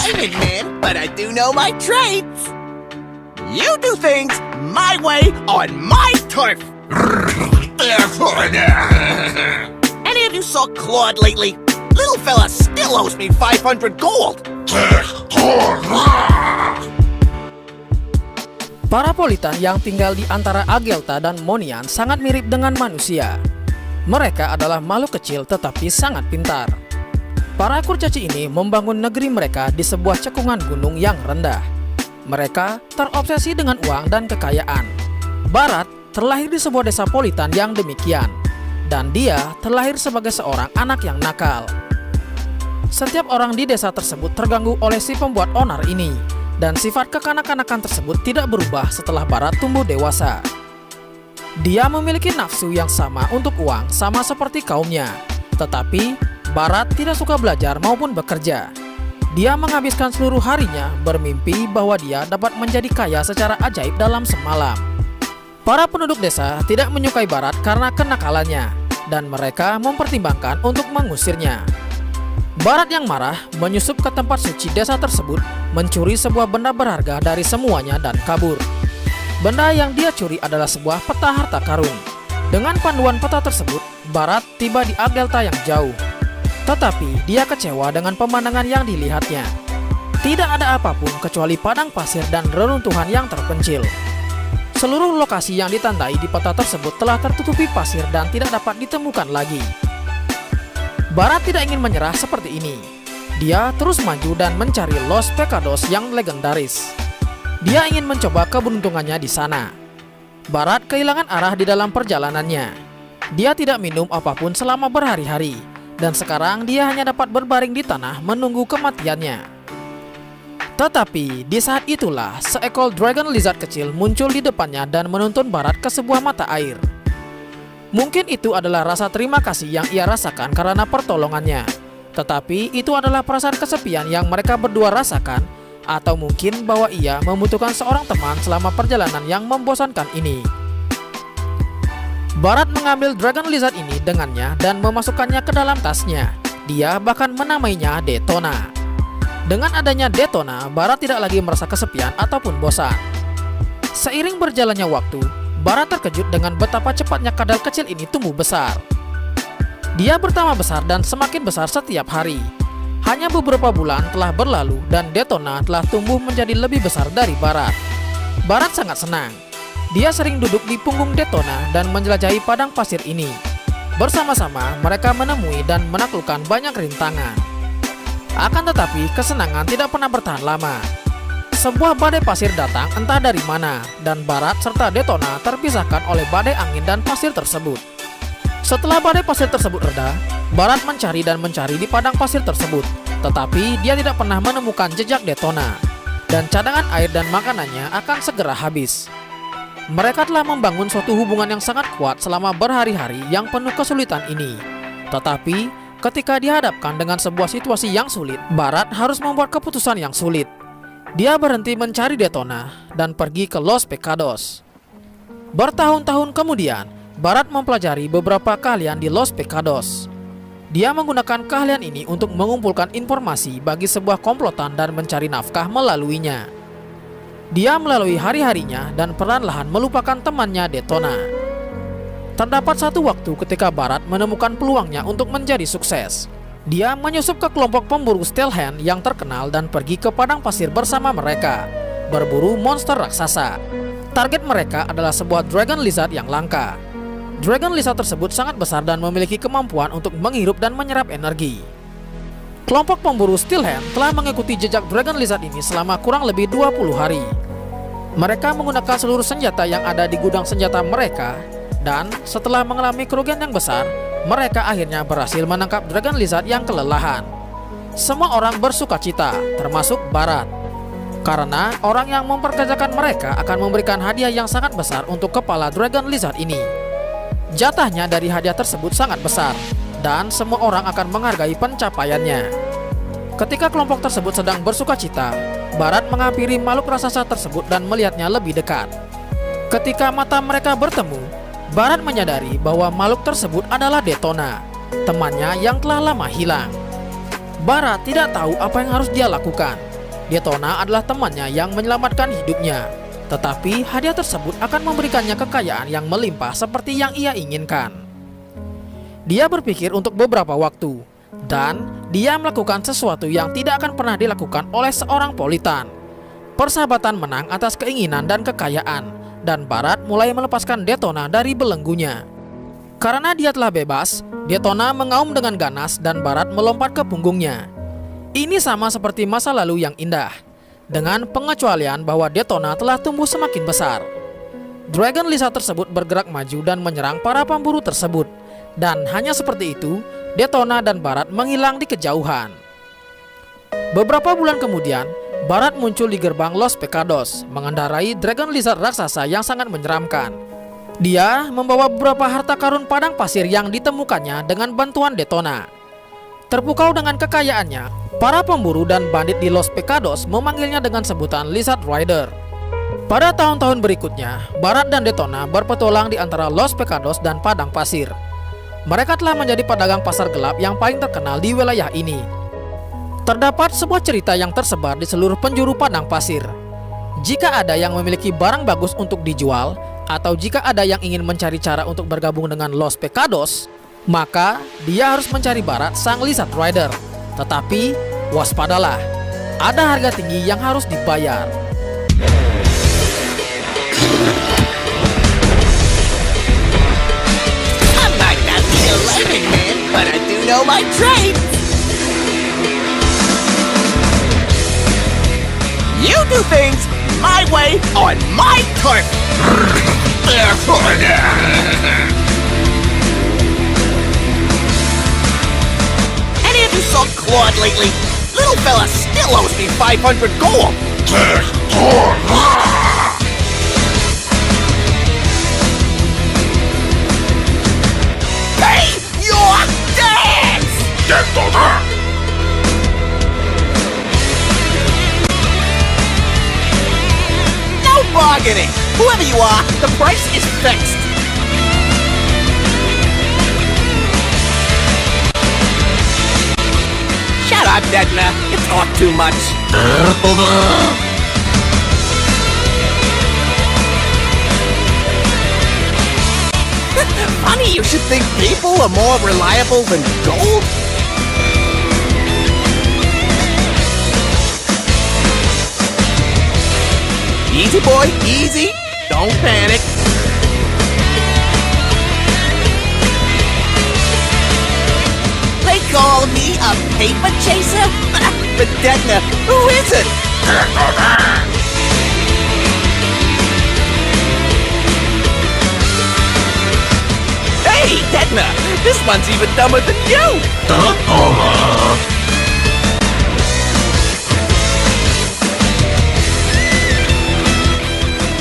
Hitman, but I do know my traits. You do things my way on my turf. Any of you saw Claude lately? Little fella still owes me 500 gold. Para Politan yang tinggal di antara Agelta dan Monian sangat mirip dengan manusia. Mereka adalah makhluk kecil tetapi sangat pintar. Para kurcaci ini membangun negeri mereka di sebuah cekungan gunung yang rendah. Mereka terobsesi dengan uang dan kekayaan. Barat terlahir di sebuah desa Politan yang demikian, dan dia terlahir sebagai seorang anak yang nakal. Setiap orang di desa tersebut terganggu oleh si pembuat onar ini, dan sifat kekanak-kanakan tersebut tidak berubah setelah Barat tumbuh dewasa. Dia memiliki nafsu yang sama untuk uang sama seperti kaumnya, tetapi Barat tidak suka belajar maupun bekerja. Dia menghabiskan seluruh harinya bermimpi bahwa dia dapat menjadi kaya secara ajaib dalam semalam. Para penduduk desa tidak menyukai Barat karena kenakalannya, dan mereka mempertimbangkan untuk mengusirnya. Barat yang marah menyusup ke tempat suci desa tersebut, mencuri sebuah benda berharga dari semuanya dan kabur. Benda yang dia curi adalah sebuah peta harta karun. Dengan panduan peta tersebut, Barat tiba di Agelta yang jauh. Tetapi dia kecewa dengan pemandangan yang dilihatnya. Tidak ada apapun kecuali padang pasir dan reruntuhan yang terpencil. Seluruh lokasi yang ditandai di peta tersebut telah tertutupi pasir dan tidak dapat ditemukan lagi. Barat tidak ingin menyerah seperti ini. Dia terus maju dan mencari Los Pecados yang legendaris. Dia ingin mencoba keberuntungannya di sana. Barat kehilangan arah di dalam perjalanannya. Dia tidak minum apapun selama berhari-hari, dan sekarang dia hanya dapat berbaring di tanah menunggu kematiannya. Tetapi di saat itulah seekor dragon lizard kecil muncul di depannya dan menuntun Barat ke sebuah mata air. Mungkin itu adalah rasa terima kasih yang ia rasakan karena pertolongannya. Tetapi itu adalah perasaan kesepian yang mereka berdua rasakan, atau mungkin bahwa ia membutuhkan seorang teman selama perjalanan yang membosankan ini. Barat mengambil dragon lizard ini dengannya dan memasukkannya ke dalam tasnya. Dia bahkan menamainya Detona. Dengan adanya Detona, Barat tidak lagi merasa kesepian ataupun bosan. Seiring berjalannya waktu, Barat terkejut dengan betapa cepatnya kadal kecil ini tumbuh besar. Dia bertambah besar dan semakin besar setiap hari. Hanya beberapa bulan telah berlalu dan Detona telah tumbuh menjadi lebih besar dari Barat. Barat sangat senang. Dia sering duduk di punggung Detona dan menjelajahi padang pasir ini. Bersama-sama mereka menemui dan menaklukkan banyak rintangan. Akan tetapi kesenangan tidak pernah bertahan lama. Sebuah badai pasir datang entah dari mana, dan Barat serta Detona terpisahkan oleh badai angin dan pasir tersebut. Setelah badai pasir tersebut reda, Barat mencari dan mencari di padang pasir tersebut, tetapi dia tidak pernah menemukan jejak Detona, dan cadangan air dan makanannya akan segera habis. Mereka telah membangun suatu hubungan yang sangat kuat selama berhari-hari yang penuh kesulitan ini. Tetapi ketika dihadapkan dengan sebuah situasi yang sulit, Barat harus membuat keputusan yang sulit. Dia berhenti mencari Detona dan pergi ke Los Pecados. Bertahun-tahun kemudian, Barat mempelajari beberapa keahlian di Los Pecados. Dia menggunakan keahlian ini untuk mengumpulkan informasi bagi sebuah komplotan dan mencari nafkah melaluinya. Dia melalui hari-harinya dan perlahan-lahan melupakan temannya Detona. Terdapat satu waktu ketika Barat menemukan peluangnya untuk menjadi sukses. Dia menyusup ke kelompok pemburu Steelhand yang terkenal dan pergi ke padang pasir bersama mereka, berburu monster raksasa. Target mereka adalah sebuah dragon lizard yang langka. Dragon lizard tersebut sangat besar dan memiliki kemampuan untuk menghirup dan menyerap energi. Kelompok pemburu Steelhand telah mengikuti jejak dragon lizard ini selama kurang lebih 20 hari. Mereka menggunakan seluruh senjata yang ada di gudang senjata mereka, dan setelah mengalami kerugian yang besar, mereka akhirnya berhasil menangkap dragon lizard yang kelelahan. Semua orang bersuka cita, termasuk Barat, karena orang yang memperkerjakan mereka akan memberikan hadiah yang sangat besar untuk kepala dragon lizard ini. Jatahnya dari hadiah tersebut sangat besar, dan semua orang akan menghargai pencapaiannya. Ketika kelompok tersebut sedang bersuka cita, Barat menghampiri makhluk raksasa tersebut dan melihatnya lebih dekat. Ketika mata mereka bertemu, Barat menyadari bahwa makhluk tersebut adalah Detona, temannya yang telah lama hilang. Barat tidak tahu apa yang harus dia lakukan. Detona adalah temannya yang menyelamatkan hidupnya. Tetapi hadiah tersebut akan memberikannya kekayaan yang melimpah seperti yang ia inginkan. Dia berpikir untuk beberapa waktu, dan dia melakukan sesuatu yang tidak akan pernah dilakukan oleh seorang politan. Persahabatan menang atas keinginan dan kekayaan, dan Barat mulai melepaskan Detona dari belenggunya. Karena dia telah bebas, Detona mengaum dengan ganas dan Barat melompat ke punggungnya. Ini sama seperti masa lalu yang indah, dengan pengecualian bahwa Detona telah tumbuh semakin besar. Dragon Lisa tersebut bergerak maju dan menyerang para pemburu tersebut, dan hanya seperti itu, Detona dan Barat menghilang di kejauhan. Beberapa bulan kemudian, Barat muncul di gerbang Los Pecados, mengendarai Dragon Lizard raksasa yang sangat menyeramkan. Dia membawa beberapa harta karun padang pasir yang ditemukannya dengan bantuan Detona. Terpukau dengan kekayaannya, para pemburu dan bandit di Los Pecados memanggilnya dengan sebutan Lizard Rider. Pada tahun-tahun berikutnya, Barat dan Detona berpetualang di antara Los Pecados dan padang pasir. Mereka telah menjadi pedagang pasar gelap yang paling terkenal di wilayah ini. Terdapat sebuah cerita yang tersebar di seluruh penjuru padang pasir. Jika ada yang memiliki barang bagus untuk dijual, atau jika ada yang ingin mencari cara untuk bergabung dengan Los Pecados, maka dia harus mencari Barat sang Lizard Rider. Tetapi waspadalah, ada harga tinggi yang harus dibayar. I might not be a lightning man, but I do know my trade. You do things my way on my turf. Any of you saw Claude lately? Little fella still owes me 500 gold. Pay your debts! No bargaining! Whoever you are, the price is fixed. Shut up, Detna. You talk too much. Funny you should think people are more reliable than gold. Easy, boy, easy. Don't panic. They call me a paper chaser? But Detna, who is it? Hey, Detna, this one's even dumber than you.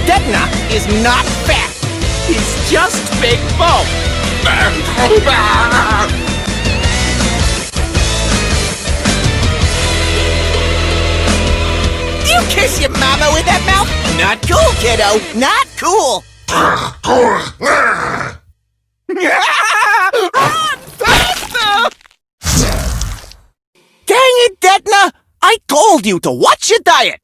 Detna is not fat. He's just big bone. You kiss your mama with that mouth? Not cool, kiddo. Not cool. Run faster! Dang it, Detna! I told you to watch your diet.